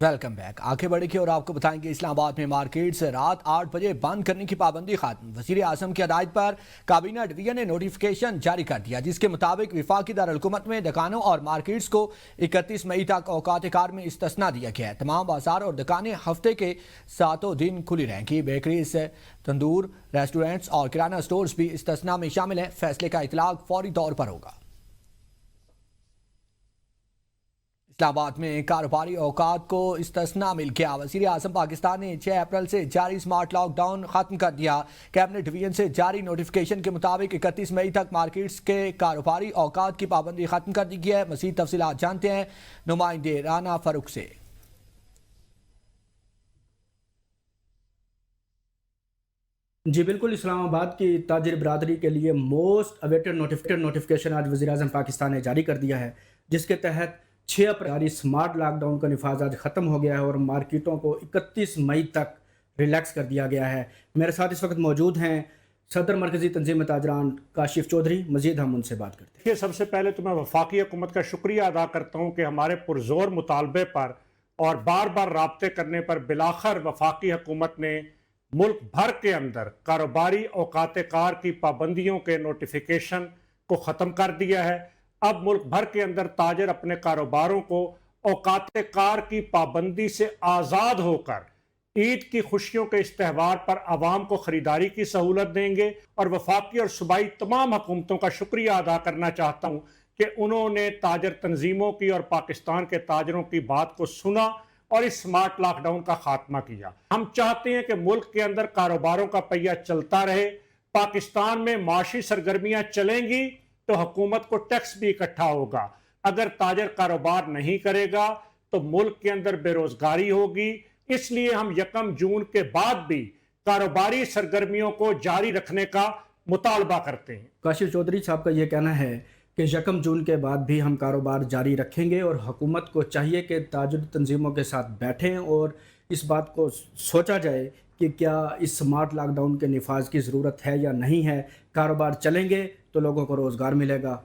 Welcome back. आगे बढ़ेंगे और आपको बताएंगे इस्लामाबाद में मार्केट से रात 8 बजे बंद करने की पाबंदी खत्म। वजीर आजम की हदायत पर काबीना डिवीजन ने नोटिफिकेशन जारी कर दिया, जिसके मुताबिक विफाकी दारकूमत में दुकानों और मार्केट्स को 31 मई तक औकात कार में इस्तिस्ना दिया गया है। तमाम बाजार और दुकानें हफ्ते के 7 दिन खुली रहेंगी। बेकरीज, तंदूर, रेस्टोरेंट्स और किराना स्टोर्स भी इस्तिस्ना में शामिल हैं। फैसले का इतलाक फौरी तौर पर होगा। इस्लामाबाद में कारोबारी औकात को इस्तिस्ना मिल गया। वज़ीर आज़म पाकिस्तान ने 6 अप्रैल से जारी स्मार्ट लॉकडाउन खत्म कर दिया। कैबिनेट डिवीजन से जारी नोटिफिकेशन के मुताबिक 31 मई तक मार्केट्स के कारोबारी औकात की पाबंदी खत्म कर दी गई है। मज़ीद तफसीलात जानते हैं नुमाइंदे राना फारूक से। जी बिल्कुल, इस्लामाबाद की ताजिर बरादरी के लिए मोस्ट अवेटेड नोटिफिकेशन आज वज़ीर आज़म पाकिस्तान ने जारी कर दिया है, जिसके तहत 6 अप्रैल स्मार्ट लॉकडाउन का नफाज आज ख़त्म हो गया है और मार्केटों को 31 मई तक रिलैक्स कर दिया गया है। मेरे साथ इस वक्त मौजूद हैं सदर मरकज़ी तंजीम ताजरान काशिफ चौधरी। मज़ीद हम उनसे बात करते हैं। सबसे पहले तो मैं वफाकी हुकूमत का शुक्रिया अदा करता हूँ कि हमारे पुरजोर मुतालबे पर और बार बार राब्ते करने पर बिलाखिर वफाकी हुकूमत ने मुल्क भर के अंदर कारोबारी औकात कार की पाबंदियों के नोटिफिकेशन को ख़त्म कर दिया है। अब मुल्क भर के अंदर ताजर अपने कारोबारों को औकात कार की पाबंदी से आज़ाद होकर ईद की खुशियों के इस त्यौहार पर आवाम को ख़रीदारी की सहूलत देंगे। और वफाकी और सूबाई तमाम हुकूमतों का शुक्रिया अदा करना चाहता हूँ कि उन्होंने ताजर तंजीमों की और पाकिस्तान के ताजरों की बात को सुना और इस स्मार्ट लॉकडाउन का खात्मा किया। हम चाहते हैं कि मुल्क के अंदर कारोबारों का पहिया चलता रहे। पाकिस्तान में माशी सरगर्मियां चलेंगी तो हुकूमत को टैक्स भी इकट्ठा होगा। अगर ताजर कारोबार नहीं करेगा तो मुल्क के अंदर बेरोजगारी होगी। इसलिए हम 1 जून के बाद भी कारोबारी सरगर्मियों को जारी रखने का मुतालबा करते हैं। काशिफ चौधरी साहब का ये कहना है कि 1 जून के बाद भी हम कारोबार जारी रखेंगे और हुकूमत को चाहिए कि ताजुर तंजीमों के साथ बैठें और इस बात को सोचा जाए कि क्या इस स्मार्ट लॉकडाउन के नफाज की ज़रूरत है या नहीं है। कारोबार चलेंगे तो लोगों को रोज़गार मिलेगा।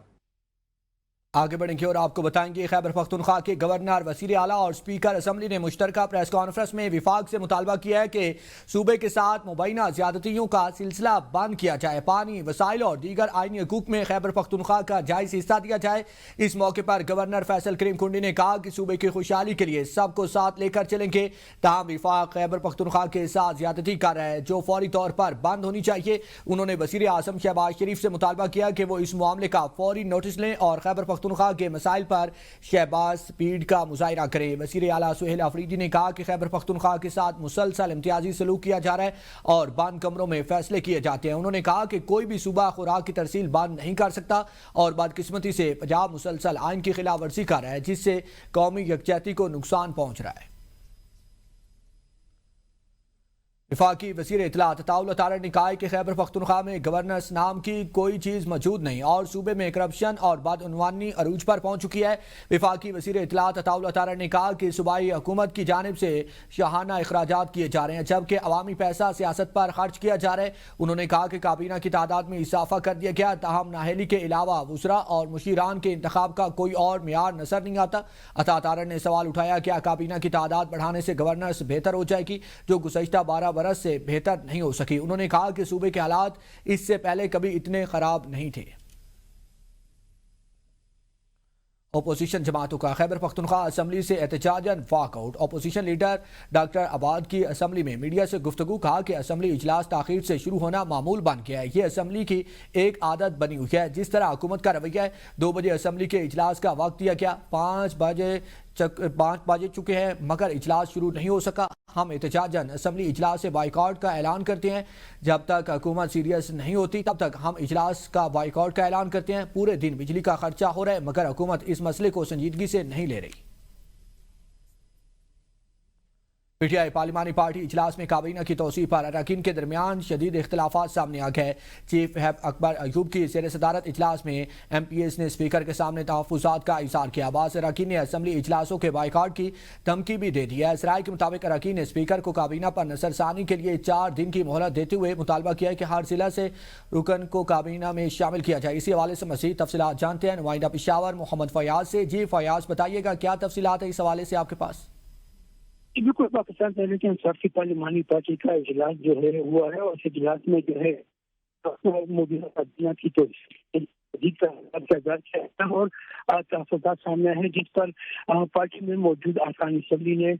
आगे बढ़ेंगे और आपको बताएंगे खैबर पख्तूनख्वा के गवर्नर, वज़ीर आला और स्पीकर असम्बली ने मुश्तरका प्रेस कॉन्फ्रेंस में विफाक से मुतालबा किया है कि सूबे के साथ मुबैना ज़्यादतियों का सिलसिला बंद किया जाए। पानी, वसाइल और दीगर आइनी हकूक में खैबर पख्तूनख्वा का जायज़ हिस्सा दिया जाए। इस मौके पर गवर्नर फैसल करीम कुंडी ने कहा कि सूबे की खुशहाली के लिए सबको साथ लेकर चलेंगे। ताहम विफाक खैबर पख्तूनख्वा के साथ ज़्यादती कर रहा है जो फौरी तौर पर बंद होनी चाहिए। उन्होंने वज़ीर आज़म शहबाज शरीफ से मुतालबा किया कि वो इस मामले का फौरी नोटिस लें और खैबर पख्तूनख्वा के मसाइल पर शहबाज स्पीड का मुजाहिरा करे। वज़ीर आला सुहेल अफरीदी ने कहा कि खैबर पख्तूनख्वा के साथ मुसलसल इम्तियाजी सलूक किया जा रहा है और बंद कमरों में फैसले किए जाते हैं। उन्होंने कहा कि कोई भी सूबा खुराक की तरसील बंद नहीं कर सकता और बदकिस्मती से पंजाब मुसलसल आइन की खिलाफ वर्जी कर रहा है, जिससे कौमी यकजहती को नुकसान पहुंच रहा है। वफाकी वज़ीर इत्तलात अताउल तारड़ ने कहा कि खैबर पख्तूनख्वा में गवर्नेंस नाम की कोई चीज़ मौजूद नहीं और सूबे में करप्शन और बदउनवानी अरूज पर पहुंच चुकी है। वफाकी वज़ीर इत्तलात अताउल तारड़ ने कहा कि सूबाई हुकूमत की जानिब से शाहाना अखराजात किए जा रहे हैं जबकि अवामी पैसा सियासत पर खर्च किया जा रहा है। उन्होंने कहा कि काबीना की तादाद में इजाफा कर दिया गया, ताहम नाहली के अलावा वज़रा और मुशीरान के इंतखाब का कोई और मियार नजर नहीं आता। अता तारड़ ने सवाल उठाया कि काबीना की तादाद बढ़ाने से गवर्नेंस बेहतर हो जाएगी जो गुज़श्ता 12 बरस से बेहतर नहीं हो सकी। उन्होंने कहा कि सूबे के हालात इससे पहले कभी इतने खराब नहीं थे। अपोजिशन जमातों का खैबर पख्तूनख्वा असम्बली से एहतजाजन वाकआउट। अपोजिशन लीडर डॉक्टर आबाद की असम्बली में मीडिया से गुफ्तगू, कहा कि असम्बली इजलास ताखीर से शुरू होना मामूल बन गया है। ये असम्बली की एक आदत बनी हुई है। जिस तरह हुकूमत का रवैया है, 2 बजे असम्बली के इजलास का वक्त दिया गया, 5 बजे चुके हैं मगर इजलास शुरू नहीं हो सका। हम एहतजाजन असम्बली इजलास से बाइकआउट का ऐलान करते हैं। जब तक हुकूमत सीरियस नहीं होती तब तक हम इजलास का बाइकआउट का ऐलान करते हैं। पूरे दिन बिजली का खर्चा हो रहा है मगर हुकूमत इस मसले को संजीदगी से नहीं ले रही। पीटीआई पार्लिमानी पार्टी इजलास में काबीना की तोसी पर अरकान के दरमियान शदीद इख्तलाफात सामने आ गए। चीफ व्हिप अकबर अयूब की ज़ेर सदारत इजलास में MPs ने स्पीकर के सामने तहफ़्फ़ुज़ात का इज़हार किया। बाज़ अरकान ने असम्बली इजलासों के बाइकआउट की धमकी भी दे दी है। इसराइल के मुताबिक अरकान ने स्पीकर को काबीना पर नज़रसानी के लिए 4 दिन की मोहलत देते हुए मुतालबा किया कि हर जिला से रुकन को काबीना में शामिल किया जाए। इसी हवाले से मज़ीद तफसीलात जानते हैं नुमाइंदा पेशावर मोहम्मद फयाज से। जी फयाज, बताइएगा क्या तफसीलात है इस हवाले से आपके पास? بالکل پاکستان تحریک انصاف کی پارلیمانی پارٹی کا اجلاس جو ہے ہوا ہے، اور اس اجلاس میں جو ہے موجودہ کابینہ کی تو اور تحفظات سامنے ہیں، جس پر پارٹی میں موجود ارکان اسمبلی نے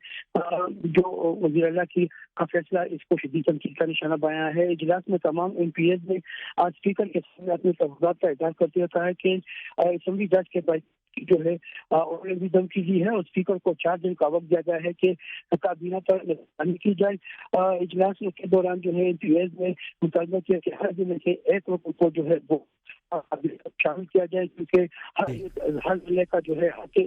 جو وزیر اعلیٰ کی فیصلہ اس کو شدید تنقید کا نشانہ بنایا ہے۔ اجلاس میں تمام ایم پی ایز نے اسپیکر کے سامنے اپنے تحفظات کا اظہار کرتے ہوئے کہا ہے کہ اسمبلی جج کے بعد جو ہے انہوں نے بھی دھمکی دی ہے اور اسپیکر کو 4 دن کا وقت دیا گیا ہے کہ کابینہ پر نظرثانی کی جائے۔ اجلاس کے دوران جو ہے ایم پی ایز نے مطالبہ کیا کہ ہر دن میں سے ایک رکن کو جو ہے وہ شامل کیا جائے، کیونکہ ہر ضلع کا جو ہے حق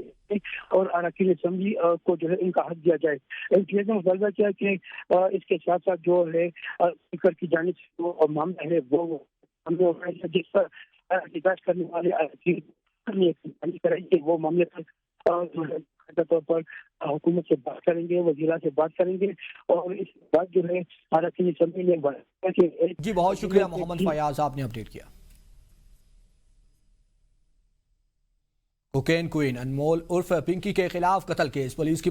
اور اراکین اسمبلی کو جو ہے ان کا حق دیا جائے۔ ایم پی ایز نے مطالبہ کیا کہ اس کے ساتھ ساتھ جو ہے اسپیکر کی جانب سے جو معاملہ ہے وہ جس پر احتجاج کرنے والے اراکین کریں گے، وہ معاملے پر جو ہے طور پر حکومت سے بات کریں گے، وزیرا سے بات کریں گے، اور اس بات جو ہے اراکین اسمبلی نے جی بہت شکریہ محمد فیاض، آپ نے اپڈیٹ کیا۔ کوکین کوئین انمول عرف پنکی کے خلاف قتل کیس، پولیس کی